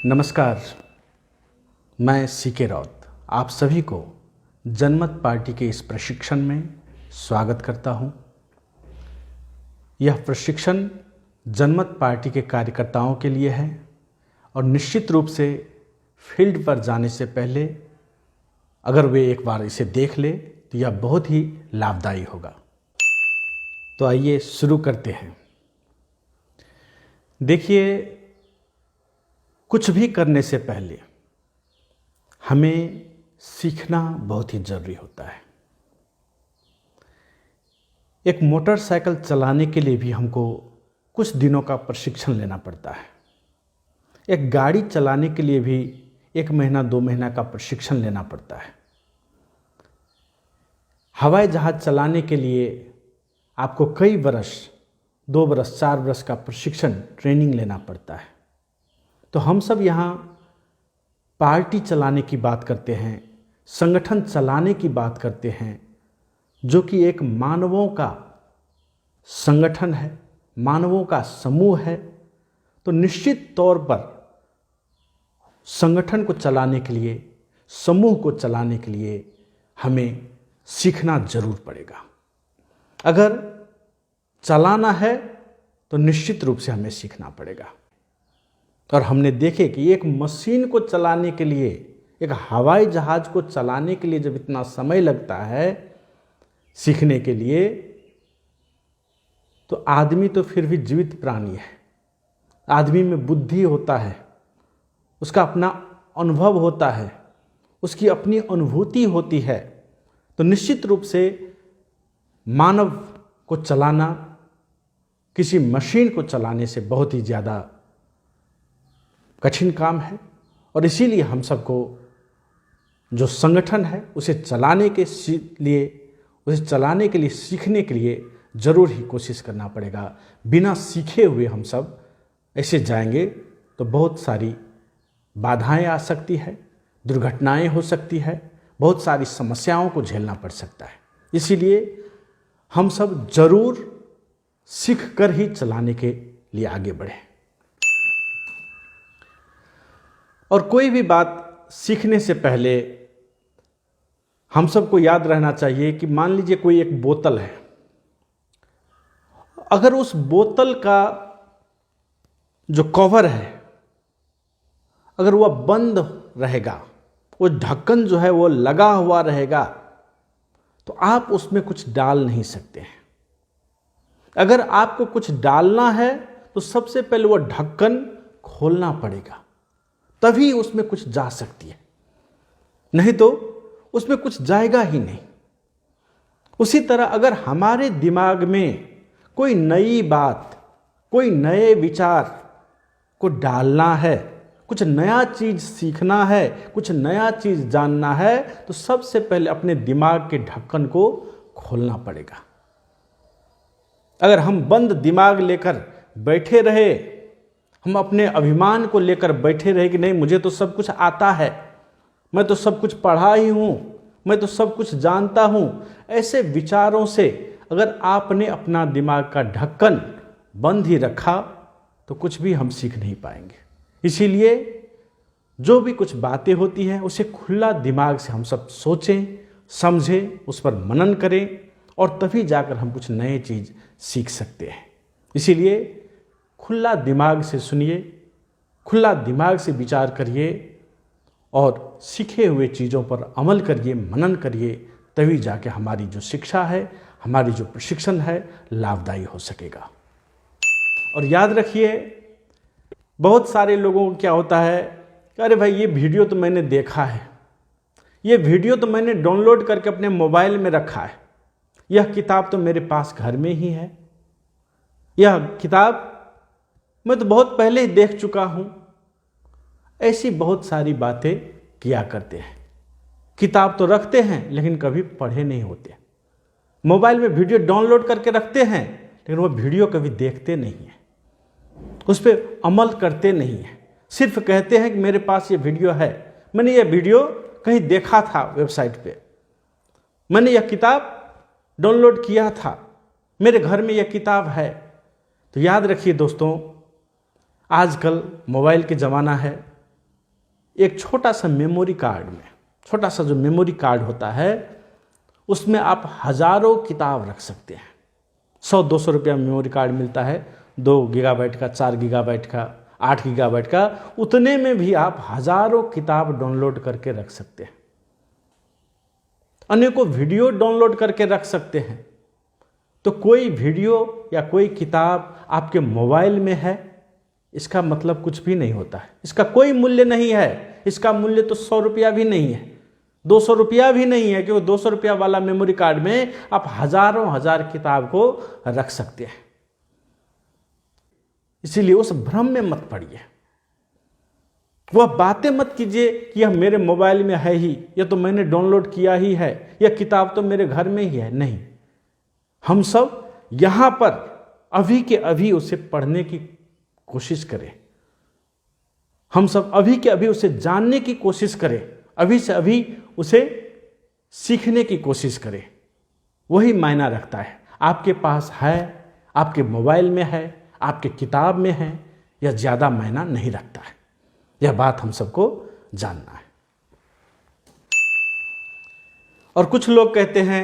नमस्कार, मैं सीके राउत आप सभी को जनमत पार्टी के इस प्रशिक्षण में स्वागत करता हूं। यह प्रशिक्षण जनमत पार्टी के कार्यकर्ताओं के लिए है और निश्चित रूप से फील्ड पर जाने से पहले अगर वे एक बार इसे देख ले तो यह बहुत ही लाभदायी होगा। तो आइए शुरू करते हैं। देखिए, कुछ भी करने से पहले हमें सीखना बहुत ही ज़रूरी होता है। एक मोटरसाइकिल चलाने के लिए भी हमको कुछ दिनों का प्रशिक्षण लेना पड़ता है। एक गाड़ी चलाने के लिए भी 1 महीना 2 महीना का प्रशिक्षण लेना पड़ता है। हवाई जहाज़ चलाने के लिए आपको कई वर्ष 2 वर्ष 4 वर्ष का प्रशिक्षण ट्रेनिंग लेना पड़ता है। तो हम सब यहाँ पार्टी चलाने की बात करते हैं, संगठन चलाने की बात करते हैं, जो कि एक मानवों का संगठन है, मानवों का समूह है। तो निश्चित तौर पर संगठन को चलाने के लिए, समूह को चलाने के लिए हमें सीखना जरूर पड़ेगा। अगर चलाना है तो निश्चित रूप से हमें सीखना पड़ेगा। और हमने देखे कि एक मशीन को चलाने के लिए, एक हवाई जहाज़ को चलाने के लिए जब इतना समय लगता है सीखने के लिए, तो आदमी तो फिर भी जीवित प्राणी है। आदमी में बुद्धि होता है, उसका अपना अनुभव होता है, उसकी अपनी अनुभूति होती है। तो निश्चित रूप से मानव को चलाना किसी मशीन को चलाने से बहुत ही ज़्यादा कठिन काम है। और इसीलिए हम सबको जो संगठन है उसे चलाने के लिए सीखने के लिए ज़रूर ही कोशिश करना पड़ेगा। बिना सीखे हुए हम सब ऐसे जाएंगे तो बहुत सारी बाधाएं आ सकती है, दुर्घटनाएं हो सकती है, बहुत सारी समस्याओं को झेलना पड़ सकता है। इसीलिए हम सब ज़रूर सीख कर ही चलाने के लिए आगे बढ़ें। और कोई भी बात सीखने से पहले हम सबको याद रहना चाहिए कि मान लीजिए कोई एक बोतल है, अगर उस बोतल का जो कवर है अगर वह बंद रहेगा, वो ढक्कन जो है वो लगा हुआ रहेगा, तो आप उसमें कुछ डाल नहीं सकते हैं। अगर आपको कुछ डालना है तो सबसे पहले वो ढक्कन खोलना पड़ेगा, तभी उसमें कुछ जा सकती है, नहीं तो उसमें कुछ जाएगा ही नहीं। उसी तरह अगर हमारे दिमाग में कोई नई बात, कोई नए विचार को डालना है, कुछ नया चीज सीखना है, कुछ नया चीज जानना है, तो सबसे पहले अपने दिमाग के ढक्कन को खोलना पड़ेगा। अगर हम बंद दिमाग लेकर बैठे रहे, हम अपने अभिमान को लेकर बैठे रहे कि नहीं मुझे तो सब कुछ आता है, मैं तो सब कुछ पढ़ा ही हूँ, मैं तो सब कुछ जानता हूँ, ऐसे विचारों से अगर आपने अपना दिमाग का ढक्कन बंद ही रखा तो कुछ भी हम सीख नहीं पाएंगे। इसीलिए जो भी कुछ बातें होती हैं उसे खुला दिमाग से हम सब सोचें, समझें, उस पर मनन करें और तभी जाकर हम कुछ नए चीज़ सीख सकते हैं। इसीलिए खुला दिमाग से सुनिए, खुला दिमाग से विचार करिए और सीखे हुए चीज़ों पर अमल करिए, मनन करिए, तभी जाके हमारी जो शिक्षा है, हमारी जो प्रशिक्षण है लाभदायी हो सकेगा। और याद रखिए, बहुत सारे लोगों को क्या होता है कि अरे भाई ये वीडियो तो मैंने देखा है, ये वीडियो तो मैंने डाउनलोड करके अपने मोबाइल में रखा है, यह किताब तो मेरे पास घर में ही है, यह किताब मैं तो बहुत पहले ही देख चुका हूं। ऐसी बहुत सारी बातें किया करते हैं। किताब तो रखते हैं लेकिन कभी पढ़े नहीं होते। मोबाइल में वीडियो डाउनलोड करके रखते हैं लेकिन वो वीडियो कभी देखते नहीं हैं, उस पर अमल करते नहीं हैं। सिर्फ कहते हैं कि मेरे पास ये वीडियो है, मैंने ये वीडियो कहीं देखा था वेबसाइट पे, मैंने यह किताब डाउनलोड किया था, मेरे घर में यह किताब है। तो याद रखिए दोस्तों, आजकल मोबाइल के ज़माना है, एक छोटा सा मेमोरी कार्ड में, छोटा सा जो मेमोरी कार्ड होता है उसमें आप हजारों किताब रख सकते हैं। 100-200 रुपया मेमोरी कार्ड मिलता है, 2 गीगाबाइट का, 4 गीगाबाइट का, 8 गीगाबाइट का, उतने में भी आप हजारों किताब डाउनलोड करके रख सकते हैं। अनेकों वीडियो डाउनलोड करके रख सकते हैं। तो कोई वीडियो या कोई किताब आपके मोबाइल में है, इसका मतलब कुछ भी नहीं होता है, इसका कोई मूल्य नहीं है। इसका मूल्य तो 100 रुपया भी नहीं है, 200 रुपया भी नहीं है, क्योंकि 200 रुपया वाला मेमोरी कार्ड में आप हजारों हजार किताब को रख सकते हैं। इसीलिए उस भ्रम में मत पड़िए, वह बातें मत कीजिए कि यह मेरे मोबाइल में है ही, यह तो मैंने डाउनलोड किया ही है, यह किताब तो मेरे घर में ही है। नहीं, हम सब यहां पर अभी के अभी उसे पढ़ने की कोशिश करें, हम सब अभी के अभी उसे जानने की कोशिश करें, अभी से अभी उसे सीखने की कोशिश करें। वही मायना रखता है। आपके पास है, आपके मोबाइल में है, आपके किताब में है, यह ज़्यादा मायना नहीं रखता है। यह बात हम सबको जानना है। और कुछ लोग कहते हैं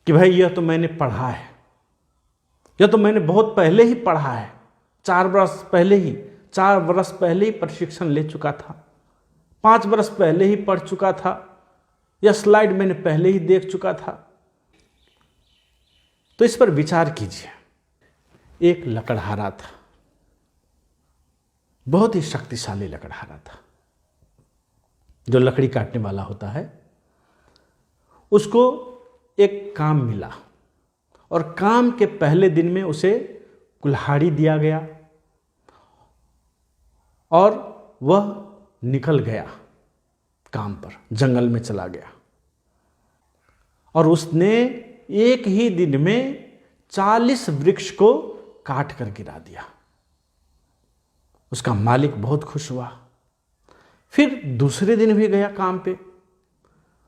कि भाई यह तो मैंने पढ़ा है, यह तो मैंने बहुत पहले ही पढ़ा है, 4 वर्ष पहले ही प्रशिक्षण ले चुका था, 5 वर्ष पहले ही पढ़ चुका था, यह स्लाइड मैंने पहले ही देख चुका था। तो इस पर विचार कीजिए। एक लकड़हारा था, बहुत ही शक्तिशाली लकड़हारा था। जो लकड़ी काटने वाला होता है, उसको एक काम मिला और काम के पहले दिन में उसे कुल्हाड़ी दिया गया और वह निकल गया काम पर, जंगल में चला गया और उसने एक ही दिन में 40 वृक्ष को काट कर गिरा दिया। उसका मालिक बहुत खुश हुआ। फिर दूसरे दिन भी गया काम पे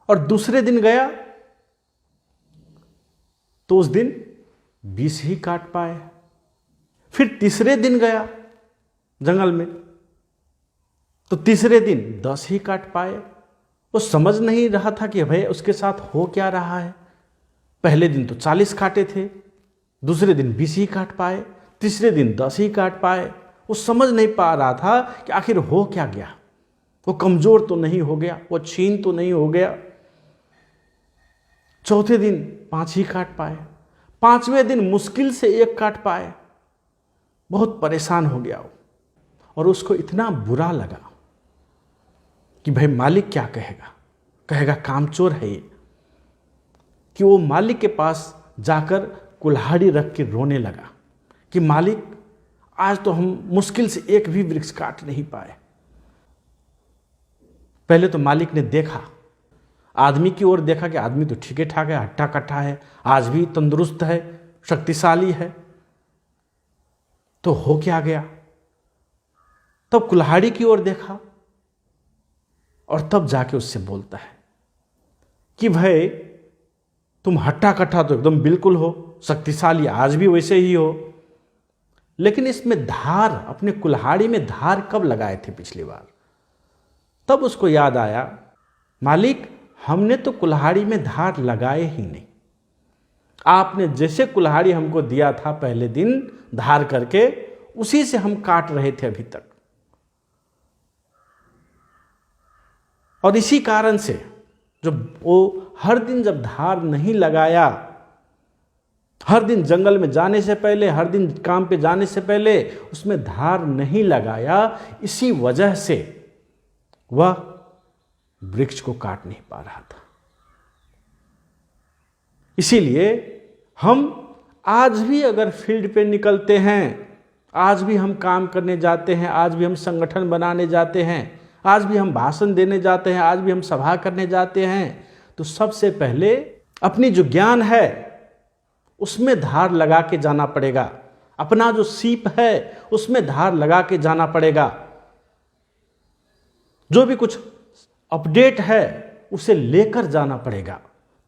और दूसरे दिन गया तो उस दिन 20 ही काट पाए। फिर तीसरे दिन गया जंगल में तो तीसरे दिन 10 ही काट पाए। वो समझ नहीं रहा था कि भाई उसके साथ हो क्या रहा है। पहले दिन तो 40 काटे थे, दूसरे दिन 20 ही काट पाए, तीसरे दिन 10 ही काट पाए। वो समझ नहीं पा रहा था कि आखिर हो क्या गया। वो कमजोर तो नहीं हो गया, वो छीन तो नहीं हो गया। चौथे दिन 5 ही काट पाए, 5वें दिन मुश्किल से 1 काट पाए। बहुत परेशान हो गया वो और उसको इतना बुरा लगा कि भाई मालिक क्या कहेगा, कहेगा कामचोर है ये, कि वो मालिक के पास जाकर कुल्हाड़ी रख के रोने लगा कि मालिक आज तो हम मुश्किल से 1 भी वृक्ष काट नहीं पाए। पहले तो मालिक ने देखा, आदमी की ओर देखा कि आदमी तो ठीक ठाक है, हट्टा कट्टा है, आज भी तंदुरुस्त है, शक्तिशाली है। तो हो क्या गया। तब कुल्हाड़ी की ओर देखा और तब जाके उससे बोलता है कि भाई तुम हट्टा कट्टा तो एकदम बिल्कुल हो, शक्तिशाली आज भी वैसे ही हो, लेकिन इसमें धार, अपने कुल्हाड़ी में धार कब लगाए थे पिछली बार। तब उसको याद आया, मालिक हमने तो कुल्हाड़ी में धार लगाए ही नहीं, आपने जैसे कुल्हाड़ी हमको दिया था पहले दिन धार करके, उसी से हम काट रहे थे अभी तक। और इसी कारण से जब वो हर दिन जब धार नहीं लगाया, हर दिन जंगल में जाने से पहले, हर दिन काम पे जाने से पहले उसमें धार नहीं लगाया, इसी वजह से वह वृक्ष को काट नहीं पा रहा था। इसीलिए हम आज भी अगर फील्ड पे निकलते हैं, आज भी हम काम करने जाते हैं, आज भी हम संगठन बनाने जाते हैं, आज भी हम भाषण देने जाते हैं, आज भी हम सभा करने जाते हैं, तो सबसे पहले अपनी जो ज्ञान है उसमें धार लगा के जाना पड़ेगा। अपना जो सीप है उसमें धार लगा के जाना पड़ेगा। जो भी कुछ अपडेट है उसे लेकर जाना पड़ेगा,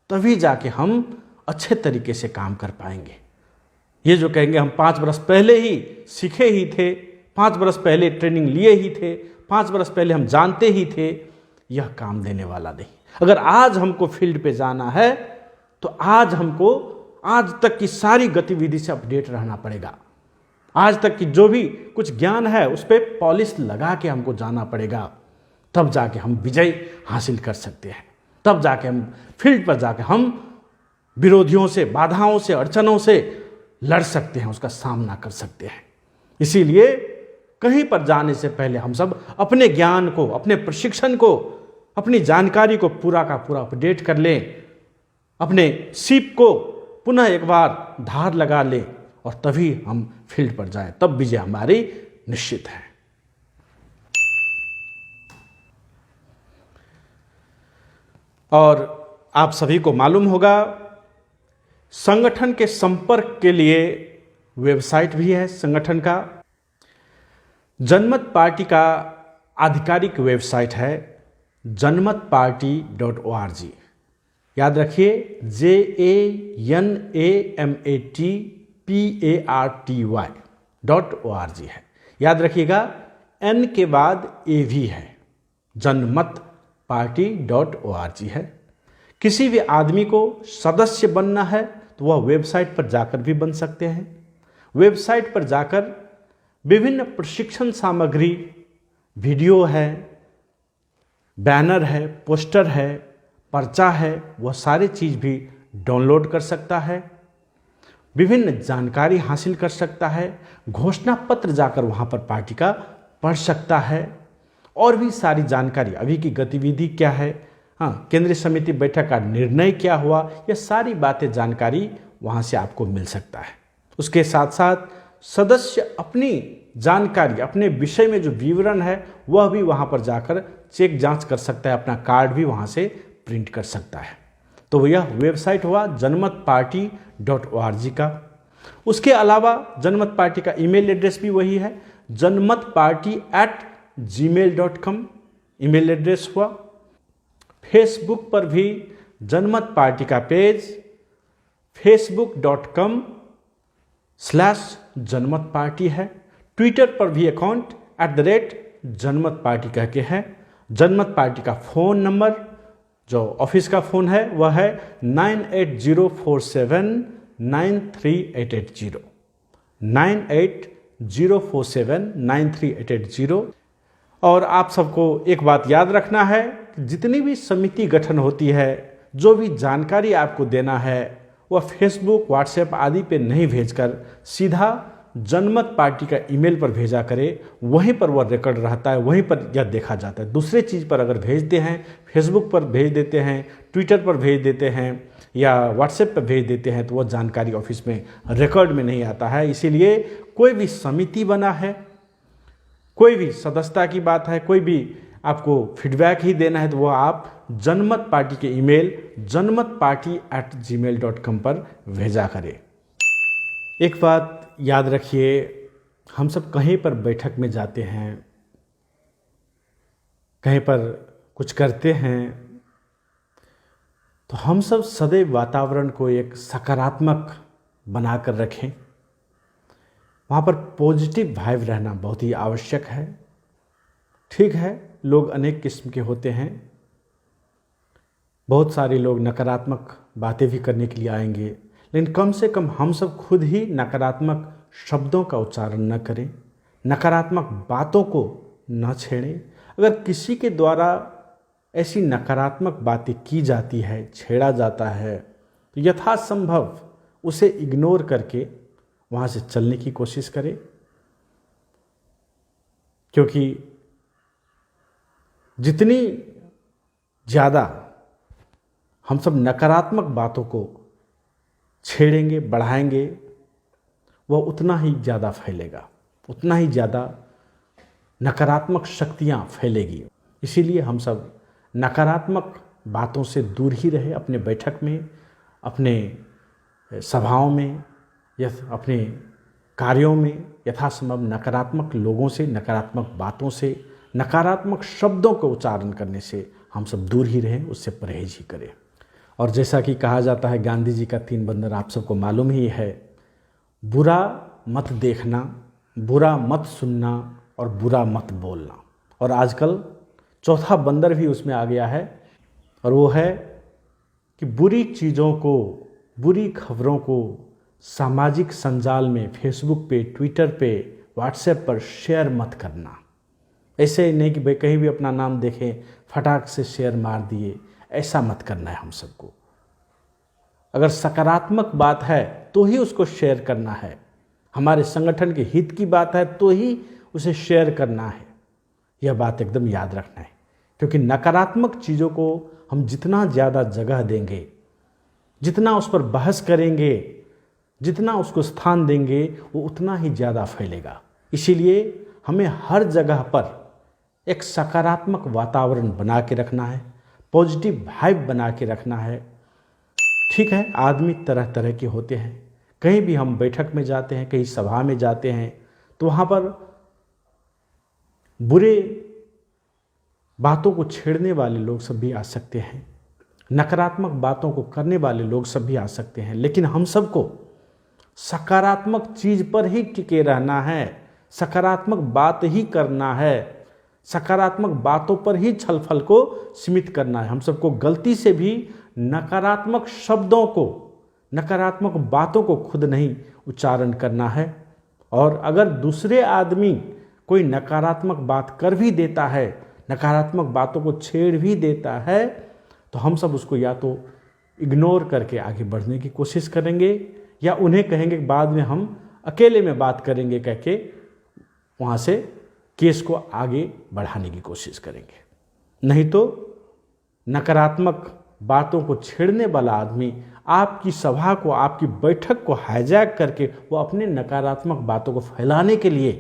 तभी जाके हम अच्छे तरीके से काम कर पाएंगे। ये जो कहेंगे हम 5 वर्ष पहले ही सीखे ही थे, 5 बरस पहले ट्रेनिंग लिए ही थे, 5 बरस पहले हम जानते ही थे, यह काम देने वाला नहीं। अगर आज हमको फील्ड पे जाना है तो आज हमको आज तक की सारी गतिविधि से अपडेट रहना पड़ेगा। आज तक की जो भी कुछ ज्ञान है उस पर पॉलिश लगा के हमको जाना पड़ेगा, तब जाके हम विजय हासिल कर सकते हैं। तब जाके हम फील्ड पर जाके हम विरोधियों से, बाधाओं से, अड़चनों से लड़ सकते हैं, उसका सामना कर सकते हैं। इसीलिए कहीं पर जाने से पहले हम सब अपने ज्ञान को, अपने प्रशिक्षण को, अपनी जानकारी को पूरा का पूरा अपडेट कर लें, अपने सीप को पुनः एक बार धार लगा लें और तभी हम फील्ड पर जाएं, तब विजय हमारी निश्चित है। और आप सभी को मालूम होगा, संगठन के संपर्क के लिए वेबसाइट भी है संगठन का। जनमत पार्टी का आधिकारिक वेबसाइट है janmatparty.org। याद रखिए, JANMATPARTY.org है। याद रखिएगा, N के बाद A भी है, janmatparty.org है। किसी भी आदमी को सदस्य बनना है तो वह वेबसाइट पर जाकर भी बन सकते हैं। वेबसाइट पर जाकर विभिन्न प्रशिक्षण सामग्री, वीडियो है, बैनर है, पोस्टर है, पर्चा है, वह सारी चीज़ भी डाउनलोड कर सकता है। विभिन्न जानकारी हासिल कर सकता है। घोषणा पत्र जाकर वहाँ पर पार्टी का पढ़ सकता है। और भी सारी जानकारी, अभी की गतिविधि क्या है, हाँ, केंद्रीय समिति बैठक का निर्णय क्या हुआ, यह सारी बातें, जानकारी वहाँ से आपको मिल सकता है। उसके साथ साथ सदस्य अपनी जानकारी, अपने विषय में जो विवरण है वह भी वहाँ पर जाकर चेक जांच कर सकता है, अपना कार्ड भी वहाँ से प्रिंट कर सकता है। तो यह वेबसाइट हुआ janmatparty.org का। उसके अलावा जनमत पार्टी का ईमेल एड्रेस भी वही है, janmatparty@gmail.com ईमेल एड्रेस हुआ। फेसबुक पर भी जनमत पार्टी का पेज facebook.com/जनमतपार्टी है। ट्विटर पर भी अकाउंट @जनमतपार्टी कह के है। जनमत पार्टी का फ़ोन नंबर, जो ऑफिस का फ़ोन है, वह है 9804793880 9804793880। और आप सबको एक बात याद रखना है, जितनी भी समिति गठन होती है, जो भी जानकारी आपको देना है, वह फेसबुक, व्हाट्सएप आदि पे नहीं भेजकर सीधा जनमत पार्टी का ईमेल पर भेजा करे। वहीं पर वह रिकॉर्ड रहता है, वहीं पर यह देखा जाता है। दूसरे चीज़ पर अगर भेजते हैं, फेसबुक पर भेज देते हैं, ट्विटर पर भेज देते हैं या व्हाट्सएप पर भेज देते हैं, तो वह जानकारी ऑफिस में रिकॉर्ड में नहीं आता है। इसीलिए कोई भी समिति बना है, कोई भी सदस्यता की बात है, कोई भी आपको फीडबैक ही देना है, तो वह आप जनमत पार्टी के ईमेल janmatparty@gmail.com पर भेजा करें। एक बात याद रखिए, हम सब कहीं पर बैठक में जाते हैं, कहीं पर कुछ करते हैं, तो हम सब सदैव वातावरण को एक सकारात्मक बनाकर रखें। वहाँ पर पॉजिटिव वाइब रहना बहुत ही आवश्यक है। ठीक है, लोग अनेक किस्म के होते हैं, बहुत सारे लोग नकारात्मक बातें भी करने के लिए आएंगे, लेकिन कम से कम हम सब खुद ही नकारात्मक शब्दों का उच्चारण न करें, नकारात्मक बातों को न छेड़ें। अगर किसी के द्वारा ऐसी नकारात्मक बातें की जाती है, छेड़ा जाता है, तो यथासंभव उसे इग्नोर करके वहाँ से चलने की कोशिश करें। क्योंकि जितनी ज़्यादा हम सब नकारात्मक बातों को छेड़ेंगे, बढ़ाएंगे, वह उतना ही ज़्यादा फैलेगा, उतना ही ज़्यादा नकारात्मक शक्तियाँ फैलेगी। इसीलिए हम सब नकारात्मक बातों से दूर ही रहे। अपने बैठक में, अपने सभाओं में या अपने कार्यों में यथासंभव नकारात्मक लोगों से, नकारात्मक बातों से, नकारात्मक शब्दों का उच्चारण करने से हम सब दूर ही रहें, उससे परहेज ही करें। और जैसा कि कहा जाता है, गांधी जी का 3 बंधन आप सबको मालूम ही है, बुरा मत देखना, बुरा मत सुनना और बुरा मत बोलना। और आजकल चौथा बंदर भी उसमें आ गया है, और वो है कि बुरी चीज़ों को, बुरी खबरों को सामाजिक संजाल में, फेसबुक पे, ट्विटर पे, व्हाट्सएप पर शेयर मत करना। ऐसे ही नहीं कि भाई कहीं भी अपना नाम देखें फटाक से शेयर मार दिए, ऐसा मत करना है हम सबको। अगर सकारात्मक बात है तो ही उसको शेयर करना है, हमारे संगठन के हित की बात है तो ही उसे शेयर करना है। यह बात एकदम याद रखना है, क्योंकि नकारात्मक चीज़ों को हम जितना ज़्यादा जगह देंगे, जितना उस पर बहस करेंगे, जितना उसको स्थान देंगे, वो उतना ही ज़्यादा फैलेगा। इसीलिए हमें हर जगह पर एक सकारात्मक वातावरण बना के रखना है, पॉजिटिव वाइब बना के रखना है। ठीक है, आदमी तरह तरह के होते हैं। कहीं भी हम बैठक में जाते हैं, कहीं सभा में जाते हैं, तो वहाँ पर बुरे बातों को छेड़ने वाले लोग सब भी आ सकते हैं, नकारात्मक बातों को करने वाले लोग सब भी आ सकते हैं। लेकिन हम सबको सकारात्मक चीज़ पर ही टिके रहना है, सकारात्मक बात ही करना है, सकारात्मक बातों पर ही छल फल को सीमित करना है। हम सबको गलती से भी नकारात्मक शब्दों को, नकारात्मक बातों को खुद नहीं उच्चारण करना है। और अगर दूसरे आदमी कोई नकारात्मक बात कर भी देता है, नकारात्मक बातों को छेड़ भी देता है, तो हम सब उसको या तो इग्नोर करके आगे बढ़ने की कोशिश करेंगे, या उन्हें कहेंगे बाद में हम अकेले में बात करेंगे कह के वहाँ से केस को आगे बढ़ाने की कोशिश करेंगे। नहीं तो नकारात्मक बातों को छेड़ने वाला आदमी आपकी सभा को, आपकी बैठक को हाईजैक करके वो अपने नकारात्मक बातों को फैलाने के लिए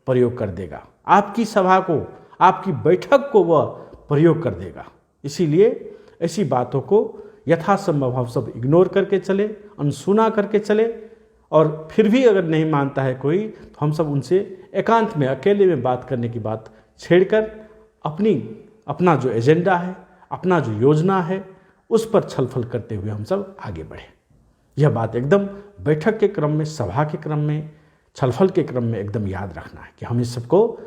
प्रयोग कर देगा। आपकी सभा को, आपकी बैठक को वह प्रयोग कर देगा। इसीलिए ऐसी बातों को यथासंभव हम सब इग्नोर करके चले, अनसुना करके चले। और फिर भी अगर नहीं मानता है कोई, तो हम सब उनसे एकांत में, अकेले में बात करने की बात छेड़कर अपना जो एजेंडा है, अपना जो योजना है, उस पर छलफल करते हुए हम सब आगे बढ़ें। यह बात एकदम बैठक के क्रम में, सभा के क्रम में, छलफल के क्रम में एकदम याद रखना है कि हमें सबको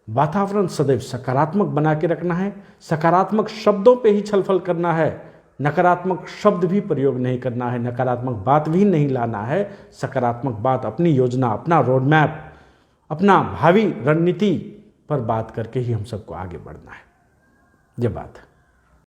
वातावरण सदैव सकारात्मक बना के रखना है। सकारात्मक शब्दों पे ही छलफल करना है, नकारात्मक शब्द भी प्रयोग नहीं करना है, नकारात्मक बात भी नहीं लाना है। सकारात्मक बात, अपनी योजना, अपना रोड मैप, अपना भावी रणनीति पर बात करके ही हम सबको आगे बढ़ना है। ये बात है।